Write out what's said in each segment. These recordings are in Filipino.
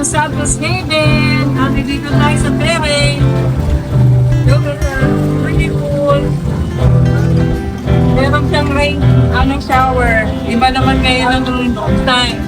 to Santos Haven. Dito tayo sa terrace. Look at that. Pretty cool. Meron siyang rain, shower. Iba naman ngayon ng time.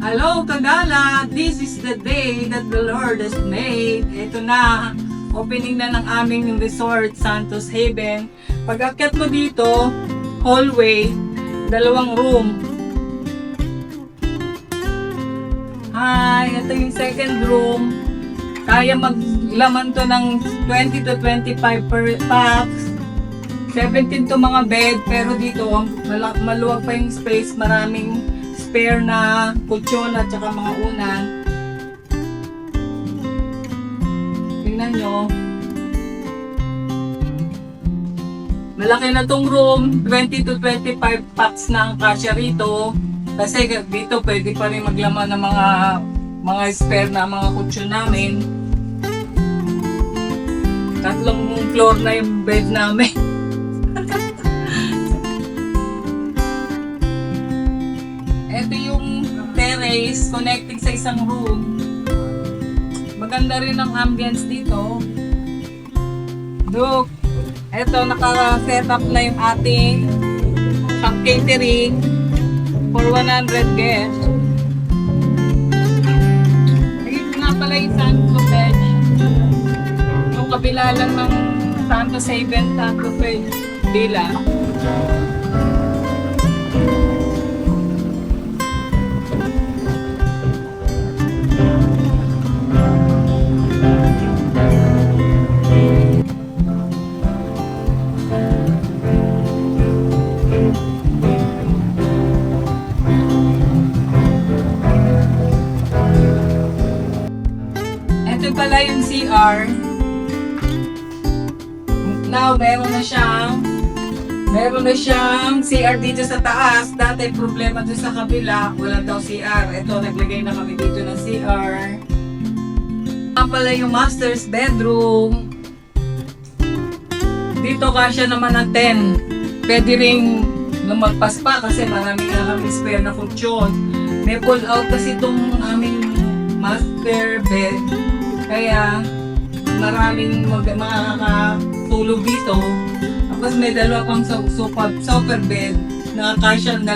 Hello, Kagala! This is the day that the Lord has made. Ito na, opening na ng aming resort, Santos Haven. Pag-akyat mo dito, hallway, 2 room. Hi, ito yung second room. Kaya maglaman to ng 20 to 25 per pax. 17 to mga bed, pero dito, maluwag pa yung space, maraming spare na kutsyon at saka mga unan. Tingnan nyo. Malaki na tong room. 20 to 25 packs na ang kasya rito. Kasi dito pwede pa rin maglaman ng mga spare na mga kutsyon namin. 3 floor na yung bed namin. Ito yung terrace connecting sa isang room. Maganda rin ang ambience dito. Look, ito naka-set up na yung ating pang catering for 100 guests. Ito nga pala yung Santos Beach. Yung kabila lang ng Santos Haven, Santos Villa. Ito pala yung CR. Now, meron na siyang CR dito sa taas. Dati problema dito sa kabila, wala daw CR. Ito, naglagay na kami dito ng CR. Ito pala yung master's bedroom. Dito kasya naman ang 10. Pwede ring lumagpas pa kasi marami na kami spare na kutsyon. May pull out kasi itong aming master bed. Kaya maraming makakatulog dito. Tapos may 2 pang sofa bed na kasya 2.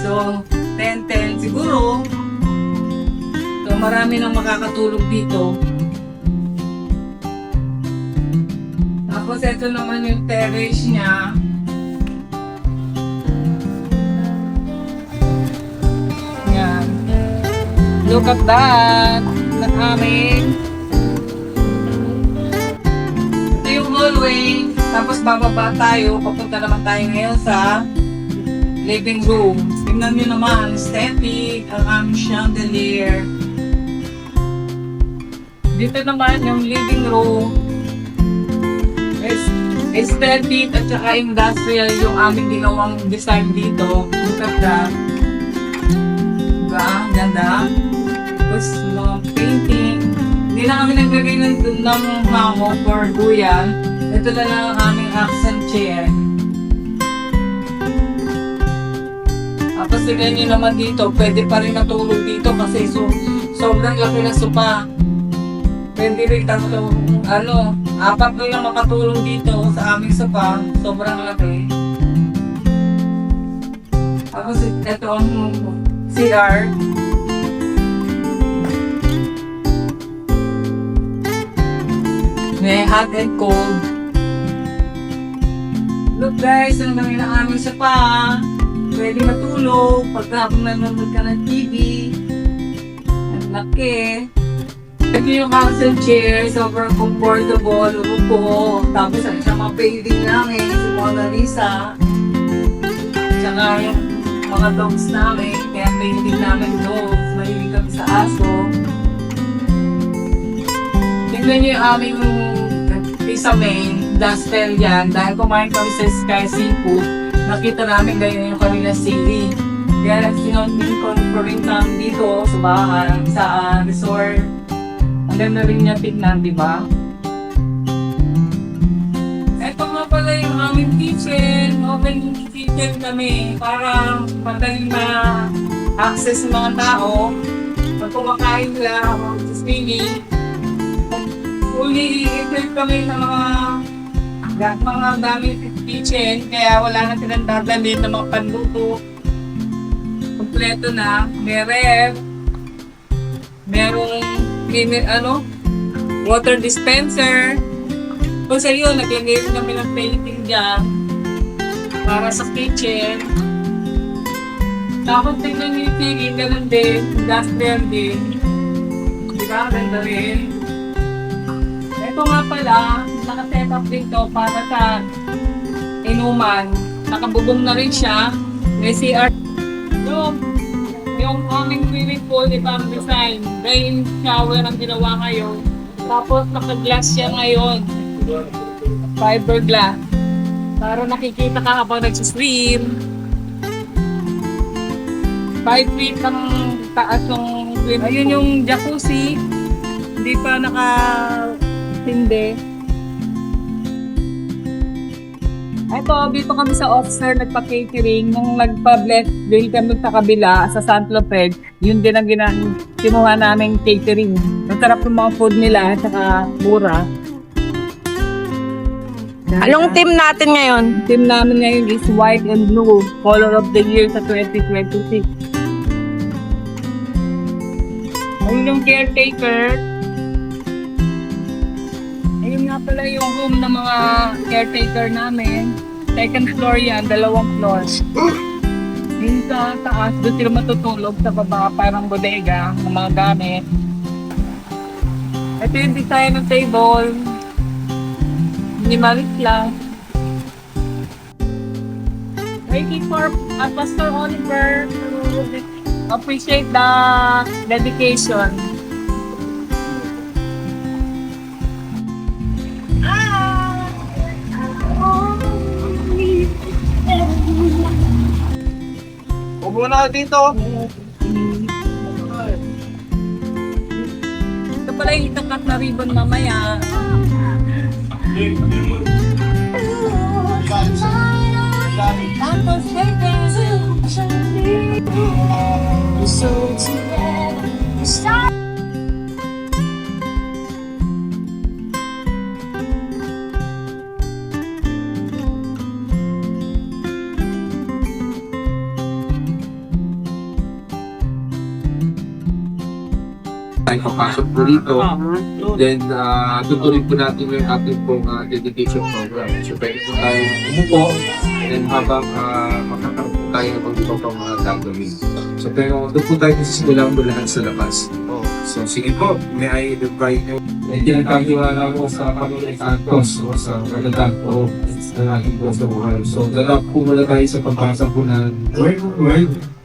So, 10-10 siguro. So, marami nang makakatulog dito. Tapos ito naman yung terrace niya. Yan. Look at that! Aming ito yung hallway, tapos bababa tayo, papunta naman tayo ngayon sa living room. Tingnan nyo naman, aesthetic ang aming chandelier. Dito naman yung living room, aesthetic at saka industrial yung aming ginawang design dito. Look at that. Diba? Ganda. Tapos mga painting. Hindi na kami naglagay ng hammock or duyan. Ito na lang ang aming accent chair. Tapos tignan nyo naman dito, pwede pa rin natulog dito kasi sobrang laki na sopa. Pwede rin 4 lang makatulog dito sa aming sopa. Sobrang laki. Tapos ito ang CR. May hot and cold. Look guys, ang dami ng aming sapa. Pwede matulog pagkabang nanonood ka ng TV. Ang laki. Ito yung council chair, sobrang comfortable, upo. Tapos ang siya mga painting namin, si Mona Lisa. Tsaka yung mga dogs namin, kaya painting namin dogs, mahilig kami sa aso. Tingnan niyo yung aming isa main, Dastel yan, dahil kumain kami sa Sky Seafood, nakita namin ganyan yung kanila sili. Kaya sinontin ko rin kami dito sa bahay, sa resort. Ang ganda rin niya tignan, di ba? Ito nga pala yung aming kitchen, open kitchen kami para madaling ma-access ng mga tao. Pag kumakain sila, mag-swimming, fully equipped kami ng mga gamit sa kitchen, kaya wala na silang dadalhin ng mga panluto. Kompleto na, may ref, merong water dispenser. Kung sa iyo, naglagay rin kami ng painting dyan para sa kitchen. Tapos tingnan niyo yung tigil, ganun din, gas din. Diba, ganda rin. Ito nga pala, naka-set up din to para sa inuman. Nakabubong na rin siya. May CR. Yung aming swimming pool, ibang design. Rain shower ang ginawa ngayon. Tapos naka-glass siya ngayon. Fiberglass. Para nakikita ka habang nag-swim. 5 feet ang taas ng swim. Ayun yung jacuzzi. Hindi pa naka-tinde. Ito, dito kami sa officer nagpa-catering. Nung nagpa-bless din kami sa kabila, sa San Lopez, yun din ang sinuha naming catering. Masarap yung mga food nila, saka mura. Anong team natin ngayon? Team namin ngayon is white and blue. Color of the year sa 2026. Ayun yung caretaker. Ayun nga pala yung room ng mga caretaker namin. Second floor yan, 2 floors. Yung sa taas, doon sila matutulog sa baba, parang bodega ng mga gamit. Ito yung design ng table. Minimalist lang. Waiting for Pastor Oliver to appreciate the dedication. Upo na dito. Ito pala yung itakat na ribbon mamaya. Tayo papasok po dito. Then, tutuloy po natin yung ating pong dedication program. So, pwede po tayo umupo. And habang makakaroon po tayo ng pag-iba pang mga gagawin. So, pero doon po tayo sisimulang mulahan sa labas. So, sige po, may I invite nyo. Tinatagiwala ko sa Panginoon Santos o sa kagandang po ng ating Diyos na buhay. So, dala po mula tayo sa pagpasa po ng Word.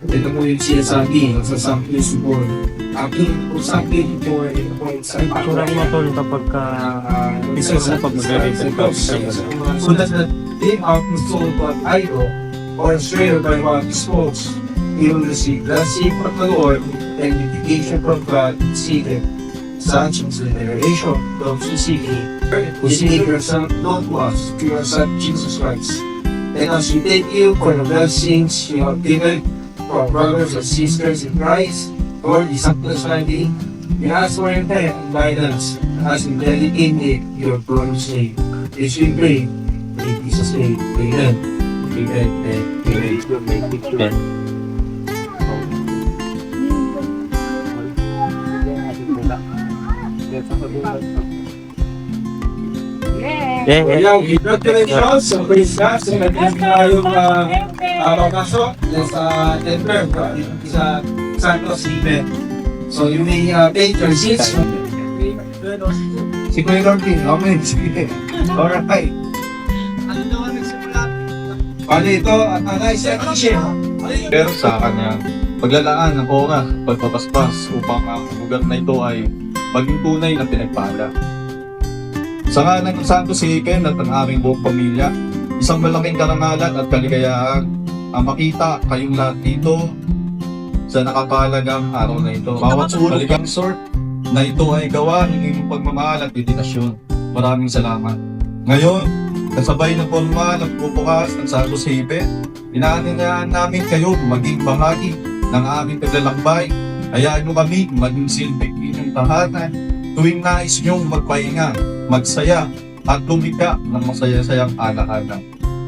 Ito po yung sinasabi sa Sample Support. Aking usapin po ay sa Kurang mo tol kapag isa sa pag-mag-represent ka so that they are consoled by idol or shared by what is false. They will receive blessing from the Lord and vindication from God seated. Such is the generation of who seek Him, who save yourself not to us, to your Son Jesus Christ. And as we thank you for the blessings you have given to our brothers and sisters in Christ, Lord, this Sunday, we ask for your help and guidance as we dedicate your glorious name. This we pray. In Jesus' name, amen. Amen and amen. Yeah. Congratulations sa praise God. So, naging tayong papasok sa Denver, sa Santos event. So, you may take your seats. Si Kuya Norby, okay, sige. Alright. Ano naman nagsimula? Bali ito, nice and easy. Pero sa kanya, paglalaan ng oras, pagpapaspas upang ang lugar na ito ay maging tunay na pinagpala. Sa ngalan ng Santo Siken at ang aming buong pamilya, isang malaking karangalan at kaligayahan ang makita kayong lahat dito sa nakapalagang araw na ito. Bawat kaligang sort na ito ay gawa ng iyong pagmamahal at dedikasyon. Maraming salamat. Ngayon, kasabay ng forma ng bubukas ng Santo Siken, inaanyayahan namin kayo maging bahagi ng aming paglalakbay. Hayaan nyo kami maging silbing inyong tahanan tuwing nais nyong magpahinga, magsaya, at lumika ng masaya-sayang alaala.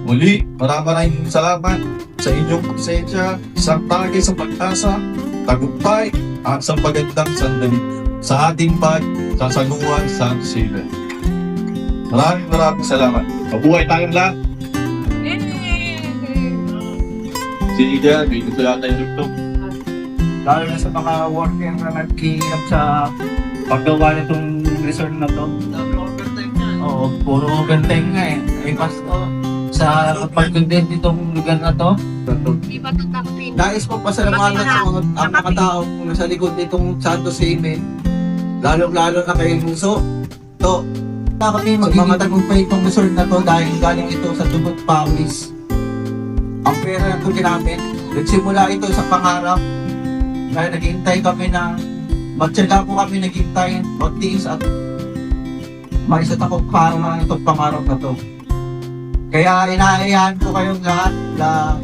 Muli, maraming salamat sa inyong presensya, isang tagay sa pag-asa, tagumpay, at sa magandang sandali sa ating pagsasaluhan sa Siken. Maraming salamat. Mabuhay tayong lahat. Si Ida, gusto yata yung lupto. Lalo na sa mga worker na nagkihirap sa paggawa nitong resort na to. Oo, puro overtime nga eh. Ay pasto, sa pag-content itong lugar na to. Nais po pasalamatan sa mga tao kung nasa likod nitong Santo Simen, lalo-lalo na kay Muso. To, na kami magmamatagumpay itong resort na to dahil galing ito sa dugot pawis. Ang pera na ito namin, nagsimula ito sa pangarap dahil naghihintay kami na magtyaga po kami naghihintay, magtiis at maisatakot para itong pangarap na to. Kaya inaayahan ko kayong lahat na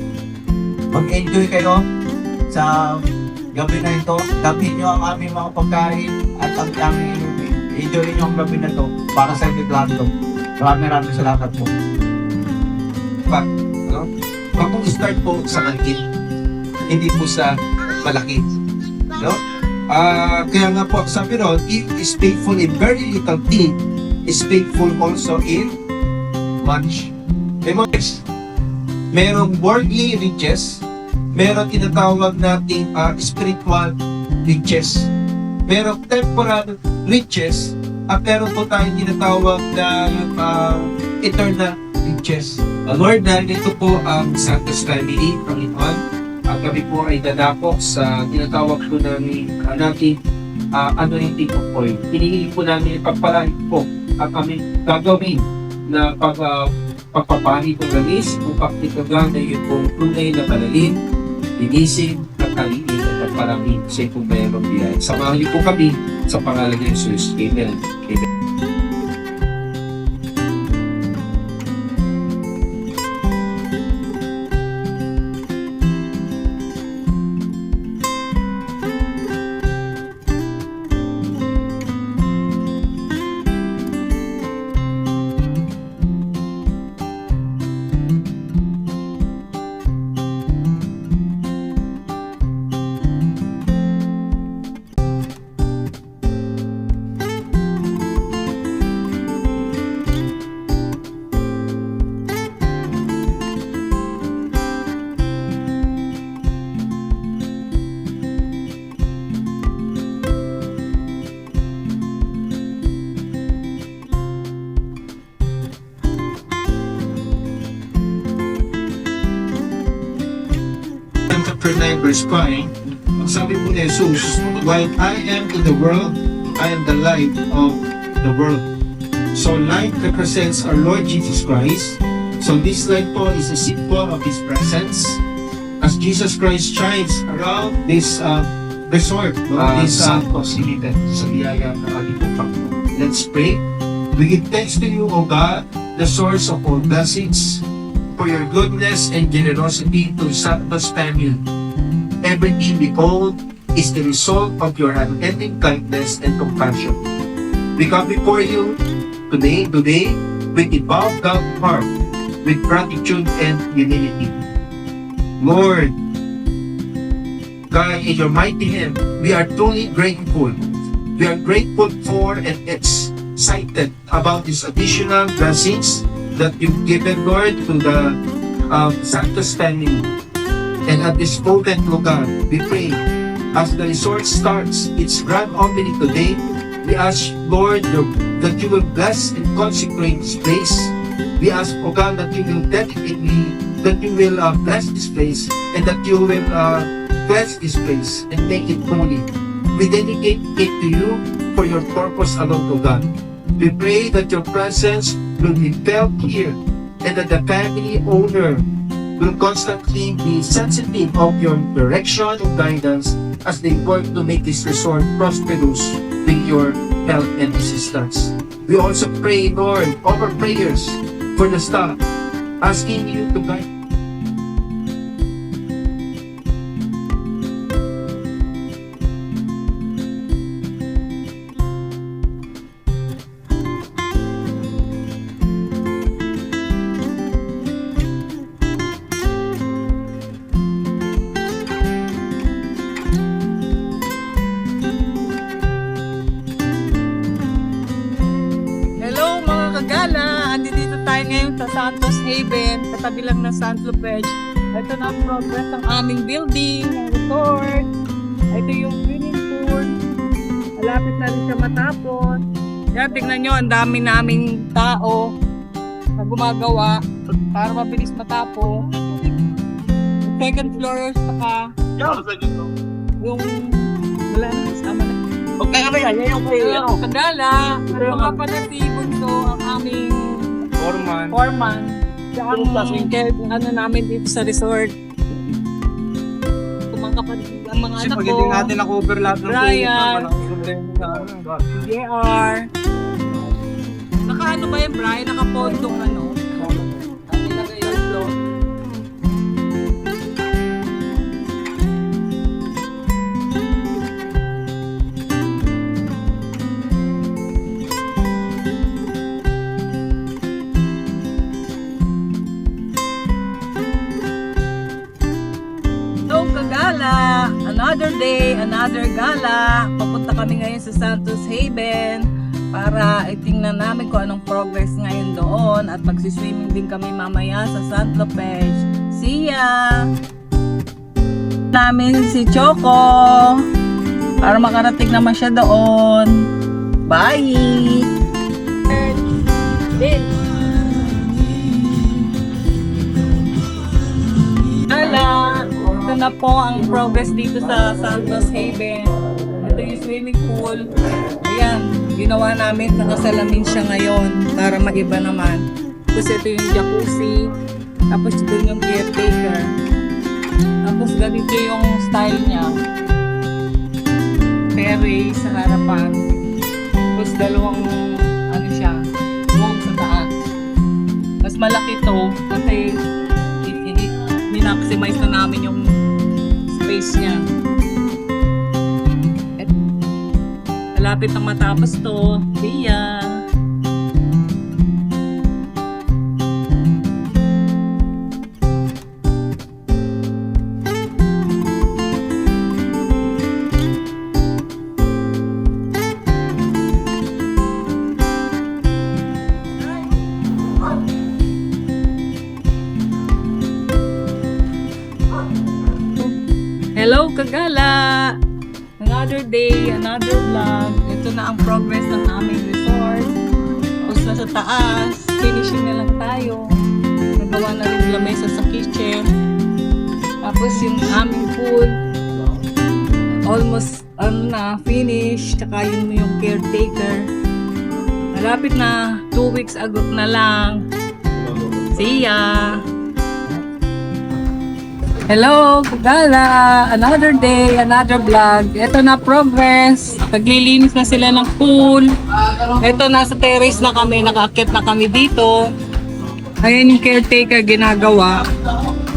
mag-enjoy kayo sa gabi na ito. Damin nyo ang aming mga pagkain at ang aming enjoy nyo ang gabi na ito para sa inyo lahat ito. Maraming salamat po. Mag-start po sa maliit, hindi po sa malaki. No? Kaya nga po, sabi ron, if is faithful in very little thing, is faithful also in much. Merong worldly riches, merong tinatawag nating spiritual riches. Merong temporal riches, at meron po tayong tinatawag na eternal riches. Lord, dahil ito po ang Santos Family, Panginoon, at kami po ay dadako sa tinatawag po namin anointing of oil. Hinihingi po namin ipagpalain po at kami gagawin na pagpapahid ng langis upang itagang na yun pong tunay na palalim, linisin at aliin at pagpalamin sa itong mayroong biyay. Samahan niyo po kami sa pangalan ni Jesus. Amen. Amen. Chapter 9 verse 5, sabi po ni Jesus, while I am in the world, I am the light of the world. So light represents our Lord Jesus Christ. So this light po is a symbol of His presence. As Jesus Christ shines around this resort, this facility sa biyaya ng ating Panginoon. Let's pray. We give thanks to you, O God, the source of all blessings, for your goodness and generosity to Santos family. Everything we hold is the result of your unending kindness and compassion. We come before you today with a bowed down heart, with gratitude and humility. Lord, God, in your mighty hand, we are truly grateful. We are grateful for and excited about these additional blessings that you've given, Lord, to the Santos family. And at this moment, Lord God, we pray as the resort starts its grand opening today, we ask, Lord, that you will bless and consecrate this place. We ask, O God, that you will dedicate me that you will bless this place and that you will bless this place and make it holy. We dedicate it to you for your purpose alone, O God. We pray that your presence will be felt here and that the family owner will constantly be sensitive of your direction and guidance as they work to make this resort prosperous with your help and assistance. We also pray, Lord, over prayers for the staff, asking you to guide. Hello mga kagala! Andito tayo ngayon sa Santos Haven, katabi lang ng San Lopez. Ito na ang progress ng aming building, ng resort. Ito yung swimming pool. Malapit na rin siya matapos. Yan, tignan nyo, ang dami naming tao na gumagawa para mabilis matapos. Yung second floor, saka yung wala na, sama na. Okay kami yan, yan yung Hello, kagala! Mga panatibon to ang aming foreman. Siya ang ano namin dito sa resort. Kung mga kapatid, ang mga anak ko, natin na-cover lahat ng Brian. problema. JR. Naka ano ba yan, Brian? Nakapondong ano? Nilagay yung floor. Hello, kagala! Another day, another gala. Papunta kami ngayon sa Santos Haven para itingnan namin kung anong progress ngayon doon at magsiswimming din kami mamaya sa San Lopez. See ya! Namin si Choco para makarating naman siya doon. Bye! Ala! Ito na po ang progress dito sa Santos Haven. Ito yung swimming pool. Ayan, ginawa namin, nakasalamin siya ngayon para maiba naman. Tapos ito yung jacuzzi. Tapos ito yung caretaker. Tapos ganito yung style niya. Terrace sa harapan. Tapos dalawang ano siya, room sa taas. Mas malaki to kasi minaximize na namin yung space niya. At malapit na matapos to. See ya! Hello, kagala! Another day, another vlog. Ito na ang progress ng aming resort. Tapos na sa taas, finishing na lang tayo. Nagawa na rin lamesa sa kitchen. Tapos yung aming pool, almost finish. Tsaka yung caretaker. Malapit na, 2 weeks ago na lang. See ya! Hello, kagala! Another day, another vlog. Ito na progress. Naglilinis na sila ng pool. Ito, nasa terrace na kami. Nakaakyat na kami dito. Ayan yung caretaker ginagawa.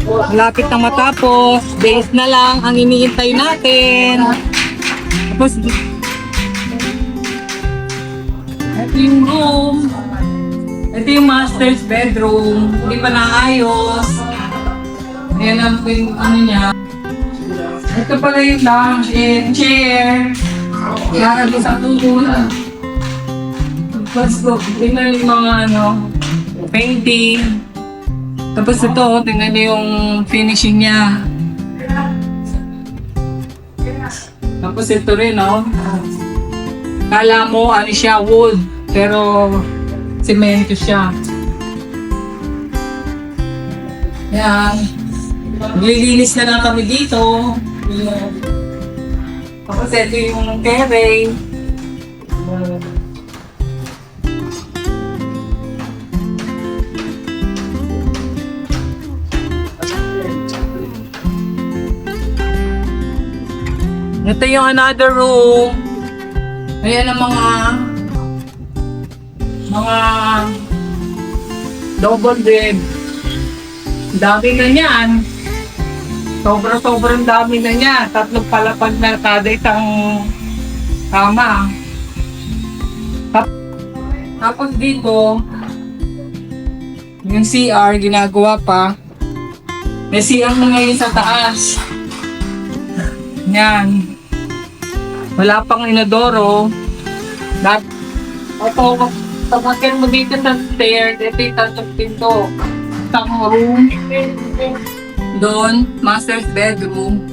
Malapit na matapos. Days na lang ang iniintay natin. Tapos, ito yung room. Ito yung master's bedroom. Hindi pa naayos. Ayan ang ano niya. Ito pala yung lounge and chair. Kaya doon sa tutunan. Let's go. Tingnan yung mga painting. Tapos ito, tingnan niyo yung finishing niya. Tapos ito rin, kala mo siya wood, pero semento siya. Yan. Maglilinis na lang kami dito. Tapos ito yung terrace. Ito yung another room. Ayan ang mga double bed. Dami na niyan. Sobrang dami na niya. 3 palapag na kada isang kama. Tapos dito, yung CR ginagawa pa. May CR na ngayon sa taas. Yan. Wala pang inodoro. Ito, pagkakit mo dito sa stairs, ito yung tatlong pinto. Isang room. Doon, master's bedroom.